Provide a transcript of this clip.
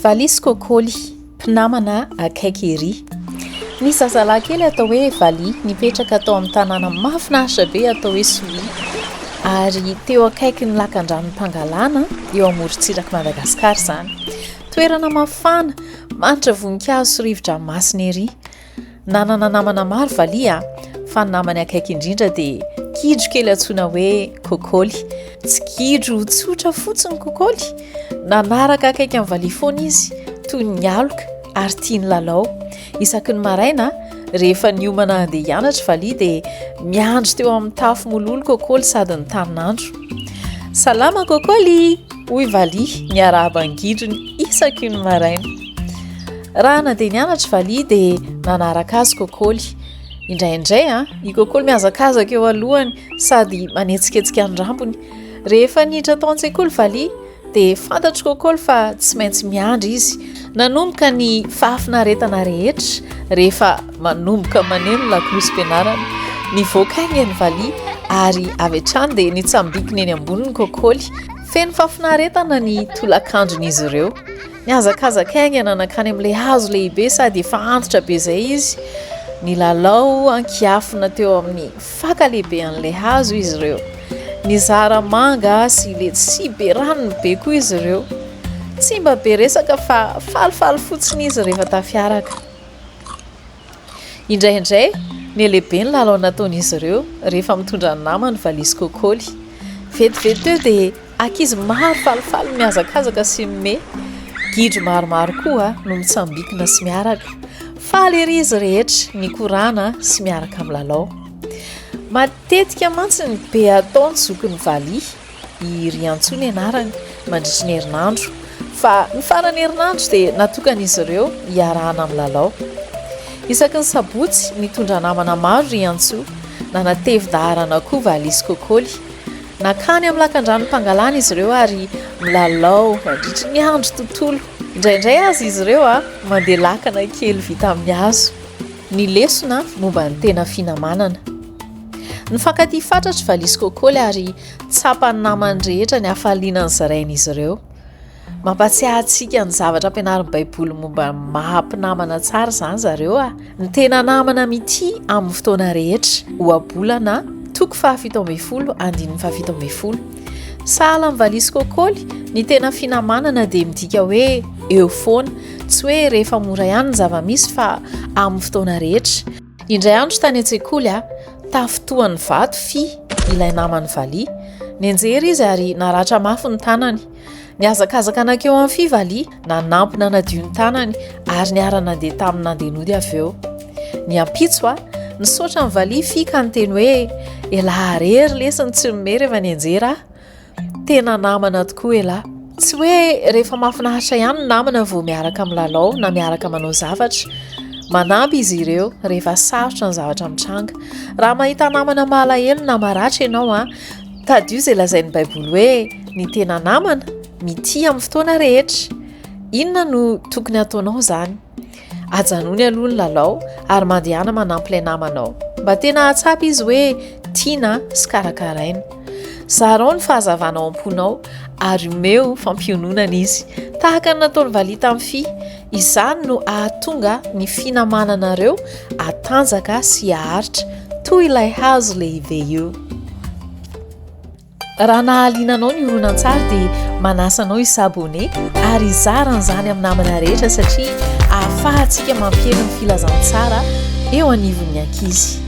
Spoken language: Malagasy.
Valisy kôkôly, mpinamana akaiky ery. Nisy zazalahy kely atao hoe Valy nipetraka atao amin'ny tanàna mahafinaritra be atao hoe Sohy. Ary teo akaiky ny lakan-drano Pangalana eo amorontsirak'i Madagasikara izany. Toerana mafana, manitra voninkazo sy rivotra masina ery. Nanana namana maro Valy fa ny namany akaiky indrindra dia gidro kely antsoina hoe kôkôly. Tsy gidro tsotra fotsiny kôkôly. Nanaraka akaiky amin'ny Valy foana izy, toy ny aloka ary tia ny lalao. Isaky ny maraina, rehefa niomana andeha hianatra Valy dia miandry teo amin'ny tafo mololo kôkôly sady ny tanin'andro. Salama kôkôly, hoy Valy niarahaba ny gidrony isaky ny maraina. Raha nandeha nianatra Valy dia nanaraka azy kôkôly. Indraindray i kôkôly mihazakazaka eo alohany sady manetsiketsika ny rambony. Rehefa niditra tao an-tsekoly Valy dia fantatry kôkôly fa tsy maintsy miandry izy. Nanomboka ny fahafinaretana rehetra rehefa manomboka maneno lakolosam-pianarana. Nivoaka aingana ny Valy ary avy hatrany dia nitsambikina eny amboniny kôkôly. Feno fahafinaretana ny tolakandron'izy ireo. Nihazakazaka aingana nakany amin'ilay hazo lehibe sady efa antitra be izay izy. Nilalao ankiafina teo amin'ny faka lehibe an'ilay hazo izy ireo. Nizara manga sy letsia be ranony be koa izy ireo. Tsy mba be resaka fa falifaly fotsiny izy rehefa tafiaraka. Indraindray nelehibe ny lalao nataon'izy ireo rehefa mitondra ny namany Valy sy kôkôly. Vetivety teo dia ankizy maro falifaly mihazakazaka sy mime. Gidro maromaro koa no mitsambikina sy miaraka. Faly ery izy rehetra nikorana sy miaraka amin'ny lalao. Matetika mantsy ny be ataony zokin'ny Valy, i Riantsoa ny anarany, mandritry ny herinandro. Fa ny farany herinandro dia natokan'izy ireo hiarahana amin'ny lalao. Isaky ny sabotsy nitondra namana maro Riantsoa, nanatevy-daharana koa Valy sy kôkôly. Nakany amin'ny lakan-drano Pangalana izy ireo ary milalao mandritry ny andro tontolo. Indraindray azy izy ireo mandeha lakana kely vita amin'ny hazo. Ny lesona momba ny tena finamanana. Nifankatia fatratra Valy sy kôkôly ary tsapan'ny namany rehetra ny hafaliana ny zarain'izy ireo. Mampatsiahy antsika ny zavatra ampianarin'ny Baiboly momba mahampinamana tsara izany zareo. Ny tena namana mity amin'ny fotoana rehetra, ohabolana toko 710 andininy 710. Sahala amin'ny Valy sy kôkôly, ny tena finamanana dia midika hoe eo foana, tsy hoe rehefa mora ihany ny zava-misy fa amin'ny fotoana rehetra. Indray andro tany an-tsekoly tafotoan'ny vato ilay namany Valy. Nianjera izy ary naratra mafy ny tanany. Nihazakazaka anakeo amin'ny Valy, nanampy nadio ny tanany ary niara nandeha tamin'ny nandenody avy eo. Ny ampitso nisaotra ny Valy ka niteny hoe elahy rery lesiny tsy mime rehefa nianjera. Tena namana tokoa elahy. Tsy hoe rehefa mahafinaritra ihany ny namana vao miaraka amin'ny lalao na miaraka manao zavatra. Manampy izy ireo rehefa sarotra ny zavatra mitranga. Raha mahita namana malahelo na maratra ianao tadio izay lazain'ny Baiboly hoe ny tena namana mity amin'ny fotoana rehetra. Inona no tokony ataonao izany? Ajanony aloha ny lalao ary mandehana manampy ilay namanao. Mba tena hatsapy izy hoe tiana sy karakaraina. Zarao ny fahazavanao am-ponao ary meo fampiononana izy. Tahaka ny nataony Valy tamin'ny izany no ahatonga ny finamananareo atanjaka sy aharitra toy ilay hazo lehibe io. Raha nahalinanao ny horonan-tsary dia manasanao hisabone ary izaran'izany amin'ny namana rehetra satria ahafahantsika mampiena ny filazantsara eo anivon'ny ankizy.